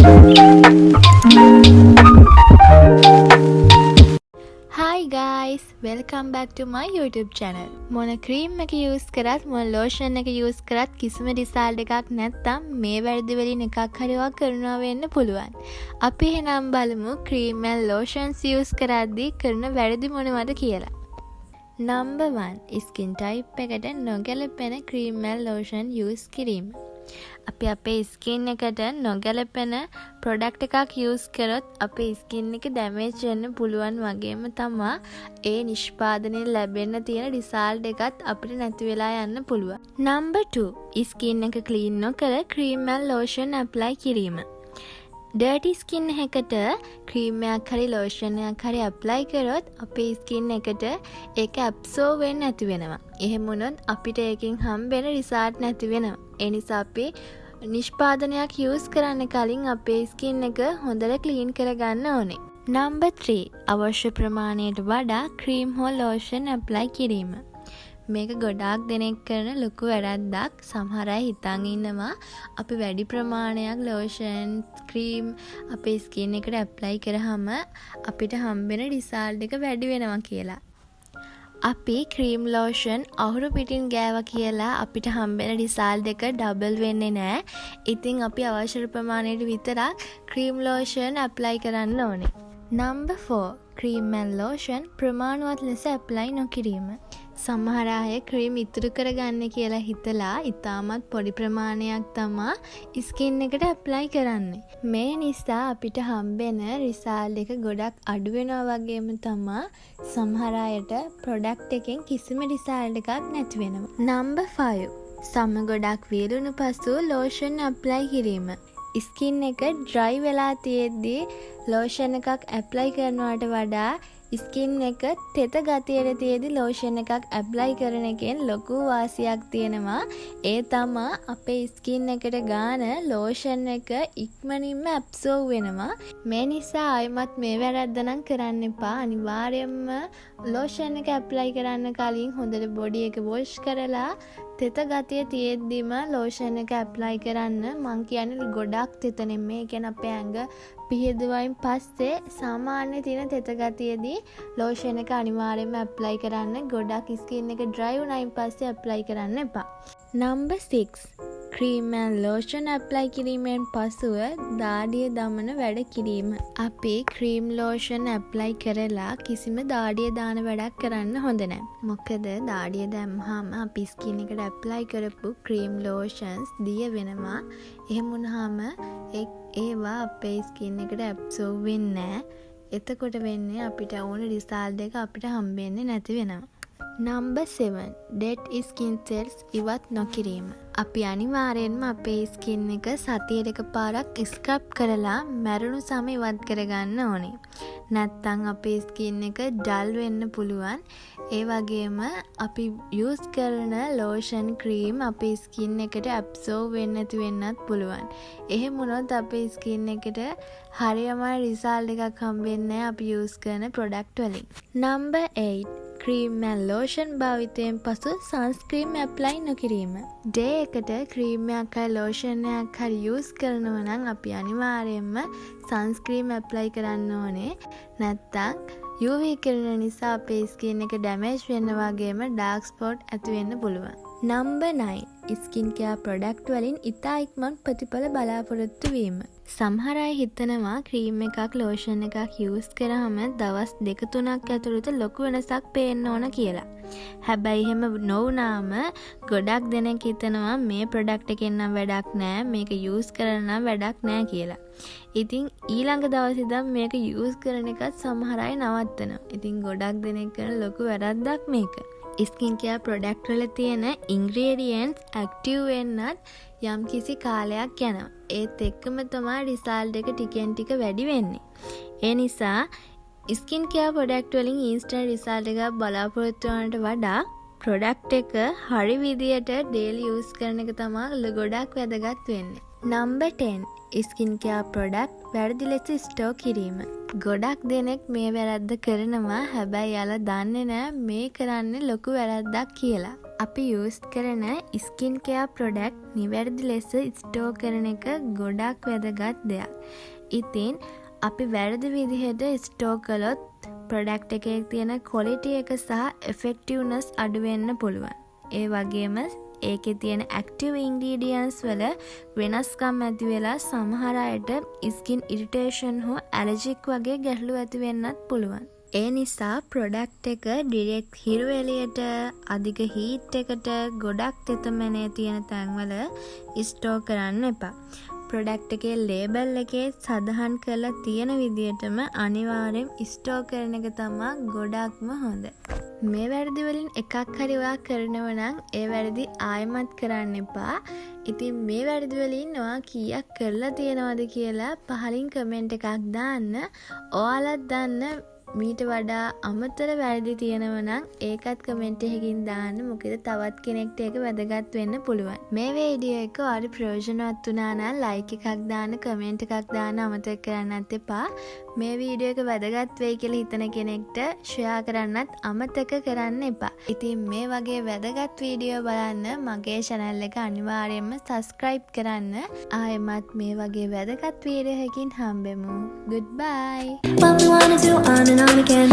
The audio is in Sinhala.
Hi guys, welcome back to my YouTube channel. මොන ක්‍රීම් එක යූස් කරත් මොන ලෝෂන් එක යූස් කරත් කිසිම රිසල්ට් එකක් නැත්තම් මේ වැරදි වලින් එකක් හරි ඔයා කරනවා වෙන්න පුළුවන්. අපි එහෙනම් බලමු ක්‍රීම් and lotions යූස් කරද්දී කරන වැරදි මොනවද කියලා. Number 1. Skin type එකට නොගැලපෙන ක්‍රීම් and lotion යූස් කිරීම. අපි අපේ ස්කින් එකට නොගැලපෙන ප්‍රොඩක්ට් එකක් යූස් කරොත් අපේ ස්කින් එක ඩැමේජ් වෙන්න පුළුවන් වගේම තමයි ඒ නිෂ්පාදනයෙන් ලැබෙන්න තියෙන රිසල්ට් එකත් අපිට නැති වෙලා යන්න පුළුවන්. Number 2. ස්කින් එක ක්ලීන් නොකර ක්‍රීම් and lotion apply කිරීම. ඩර්ටි ස්කින් එකකට ක්‍රීම් එකක් හරි ලෝෂන් එකක් හරි ඇප්ලයි කරොත් අපේ ස්කින් එකට ඒක ඇබ්සෝර් වෙන්නේ නැති වෙනවා. එහෙම වුණොත් අපිට ඒකෙන් හම්බෙන රිසල්ට් නැති වෙනවා. ඒ නිසා අපි නිෂ්පාදනයක් යූස් කරන්න කලින් අපේ ස්කින් එක හොඳට ක්ලීන් කරගන්න ඕනේ. Number 3. අවශ්‍ය ප්‍රමාණයට වඩා ක්‍රීම් හෝ ලෝෂන් ඇප්ලයි කිරීම. මේක ගොඩාක් දෙනෙක් කරන ලොකු වැරද්දක්. සමහර අය හිතන් ඉන්නවා අපි වැඩි ප්‍රමාණයක් ලෝෂන් ක්‍රීම් අපේ ස්කින් එකට ඇප්ලයි කරාම අපිට හම්බෙන රිසල්ට් එක වැඩි වෙනවා කියලා. අපි ක්‍රීම් ලෝෂන් අහුරු පිටින් ගෑවා කියලා අපිට හම්බෙන රිසල්ට් එක ඩබල් වෙන්නේ නැහැ. ඉතින් අපි අවශ්‍ය ප්‍රමාණයට විතරක් ක්‍රීම් ලෝෂන් ඇප්ලයි කරන්න ඕනේ. Number 4. ක්‍රීම් and lotion ප්‍රමාණවත් ලෙස ඇප්ලයි නොකිරීම. සමහර අය ක්‍රීම් ඉතුරු කරගන්න කියලා හිතලා ඉතාමත් පොඩි ප්‍රමාණයක් තමයි ස්කින් එකට ඇප්ලයි කරන්නේ. මේ නිසා අපිට හම්බෙන රිසල්ට් එක ගොඩක් අඩු වෙනවා වගේම තමයි සමහර අයට ප්‍රොඩක්ට් එකෙන් කිසිම රිසල්ට් එකක් නැති වෙනවා. Number 5. සම ගොඩක් වියලුණු පසු ලෝෂන් ඇප්ලයි කිරීම. ස්කින් එක ඩ්‍රයි වෙලා තියෙද්දී ලෝෂන් එකක් ඇප්ලයි කරනවට වඩා ස්කින් එක තෙත ගතියට තියෙද්දි ලෝෂන් එකක් ඇප්ලයි කරන එකෙන් ලොකු වාසියක් තියෙනවා. ඒ තමයි අපේ ස්කින් එකට ගාන ලෝෂන් එක ඉක්මනින්ම ඇබ්සෝර් වෙනවා. මේ නිසා ආයෙමත් මේ වැරද්ද නම් කරන්න එපා. අනිවාර්යයෙන්ම ලෝෂන් එක ඇප්ලයි කරන්න කලින් හොඳට බොඩි එක වොෂ් කරලා තෙත ගතිය තියෙද්දිම ලෝෂන් එක ඇප්ලයි කරන්න. මං කියන්නේ ගොඩක් තෙත නෙමෙයි. ඒ කියන්නේ අපේ ඇඟ පිහිදුවයින් පස්සේ සාමාන්‍ය තියෙන තෙත ගතියේදී ලෝෂන් එක අනිවාර්යයෙන්ම ඇප්ලයි කරන්න. ගොඩක් ස්කින් එක ඩ්‍රයි වුණායින් පස්සේ ඇප්ලයි කරන්න එපා. Number 6. Cream and lotion apply කිරීමෙන් පසුව දාඩිය දමන වැඩ කිරීම. අපි ක්‍රීම් ලෝෂන් ඇප්ලයි කරලා කිසිම දාඩිය දාන වැඩක් කරන්න හොඳ නැහැ. මොකද දාඩිය දැම්මහම අපි ස්කින් එකට ඇප්ලයි කරපු ක්‍රීම් ලෝෂන්ස් දිය වෙනවා. එහෙම වුණාම ඒවා අපේ ස්කින් එකට ඇබ්සෝර් වෙන්නේ නැහැ. එතකොට වෙන්නේ අපිට ඕන රිසල්ට් එක අපිට හම්බෙන්නේ නැති වෙනවා. Number 7. Dead skin cells ඉවත් නොකිරීම. අපි අනිවාර්යෙන්ම අපේ ස්කින් එක සතියට එකපාරක් ස්ක්‍රබ් කරලා මැරුණු සම ඉවත් කරගන්න ඕනේ. නැත්තම් අපේ ස්කින් එක ඩල් වෙන්න පුළුවන්. ඒ වගේම අපි යූස් කරන ලෝෂන් ක්‍රීම් අපේ ස්කින් එකට ඇබ්සෝර් වෙන්නේ නැති වෙන්නත් පුළුවන්. එහෙම වුණොත් අපේ ස්කින් එකට හරියම රිසල්ට් එකක් හම්බෙන්නේ නැහැ අපි යූස් කරන ප්‍රොඩක්ට් වලින්. Number 8. ක්‍රීම් and lotion භාවිතයෙන් පසු සන්ස්ක්‍රීම් ඇප්ලයි නොකිරීම. ඩේ එකට ක්‍රීම් එකක් හරි ලෝෂන් එකක් හරි යූස් කරනවා නම් අපි අනිවාර්යයෙන්ම සන්ස්ක්‍රීම් ඇප්ලයි කරන්න ඕනේ. නැත්තම් UV කිරණ නිසා අපේ ස්කින් එක ඩැමේජ් වෙන්න වගේම ඩාර්ක් ස්පොට් ඇති වෙන්න පුළුවන්. Number 9. ස්කින් කෙයාර් ප්‍රොඩක්ට් වලින් ඉතා ඉක්මන් ප්‍රතිඵල බලාපොරොත්තු වීම. සමහර අය හිතනවා ක්‍රීම් එකක් ලෝෂන් එකක් යූස් කරාම දවස් 2-3ක් ඇතුළත ලොකු වෙනසක් පේන්න ඕන කියලා. හැබැයි එහෙම නොවුනාම ගොඩක් දෙනෙක් හිතනවා මේ ප්‍රොඩක්ට් එකෙන් නම් වැඩක් නැහැ, මේක යූස් කරන නම් වැඩක් නැහැ කියලා. ඉතින් ඊළඟ දවසේ ඉඳන් මේක යූස් කරන එකත් සමහර අය නවත්තනවා. ඉතින් ගොඩක් දෙනෙක් කරන ලොකු වැරද්දක් මේක. ස්කින් කෙයාර් ප්‍රොඩක්ට් වල තියෙන ඉන්ග්‍රීඩියන්ට්ස් ඇක්ටිව් වෙන්නත් යම්කිසි කාලයක් යනවා. ඒත් එක්කම තමයි රිසල්ට් එක ටිකෙන් ටික වැඩි වෙන්නේ. ඒ නිසා ස්කින් කෙයාර් ප්‍රොඩක්ට් වලින් ඉන්ස්ටන්ට් රිසල්ට් එකක් බලාපොරොත්තු වන්නට වඩා ප්‍රොඩක්ට් එක හරි විදියට ඩේලි යූස් කරන එක තමයි ගොඩක් වැදගත් වෙන්නේ. Number 10. ස්කින් කෙයාර් ප්‍රොඩක්ට් වැරදි ලෙස ස්ටෝර් කිරීම. ගොඩක් දෙනෙක් මේ වැරද්ද කරනවා. හැබැයි යාලා දන්නේ නැහැ මේ කරන්නේ ලොකු වැරද්දක් කියලා. අපි යූස් කරන ස්කින් කෙයා ප්‍රොඩක්ට් නිවැරදි ලෙස ස්ටෝ කරන එක ගොඩක් වැදගත් දෙයක්. ඉතින් අපි වැරදි විදිහට ස්ටෝ කළොත් ප්‍රොඩක්ට් එකේ තියෙන ක්වොලිටි එක සහ එෆෙක්ටිව්නස් අඩු වෙන්න පුළුවන්. ඒ වගේම ඒකේ තියෙන ඇක්ටිව් ඉන්ග්‍රීඩියන්ට්ස් වල වෙනස්කම් ඇති වෙලා සමහර අයට ස්කින් ඉරිටේෂන් හෝ ඇලර්ජික් වගේ ගැටලු ඇති වෙන්නත් පුළුවන්. ඒ නිසා ප්‍රොඩක්ට් එක ඩිරෙක්ට් හිරු එළියට අධික හීට් එකට ගොඩක් තෙතමනේ තියෙන තැන්වල ස්ටෝ කරන්න එපා. ප්‍රොඩක්ට් එකේ ලේබල් එකේ සඳහන් කරලා තියෙන විදිහටම අනිවාර්යෙන් ස්ටෝ කරන එක තමයි ගොඩක්ම හොඳ. මේ වැරදි වලින් එකක් හරි ඔයා කරනව නම් ඒ වැරදි ආයෙමත් කරන්න එපා. ඉතින් මේ වැරදි වලින් ඔයා කීයක් කරලා තියෙනවද කියලා පහලින් කමෙන්ට් එකක් දාන්න. ඔයාලත් දන්න මීට වඩා අමතර වැරදි තියෙනව නම් ඒකත් කමෙන්ට් එකකින් දාන්න. මොකද තවත් කෙනෙක්ට ඒක වැදගත් වෙන්න පුළුවන්. මේ වීඩියෝ එක ඔයාලට ප්‍රයෝජනවත් වුණා නම් ලයික් එකක් දාන්න, කමෙන්ට් එකක් දාන්න අමතක කරන්නත් එපා. මේ වීඩියෝ එක වැදගත් වෙයි කියලා හිතන කෙනෙක්ට ෂෙයා කරන්නත් අමතක කරන්න එපා. ඉතින් මේ වගේ වැදගත් වීඩියෝ බලන්න මගේ channel එක අනිවාර්යයෙන්ම subscribe කරන්න. ආයෙමත් මේ වගේ වැදගත් වීඩියෝ එකකින් හම්බෙමු. Goodbye. What we wanna do on and on again.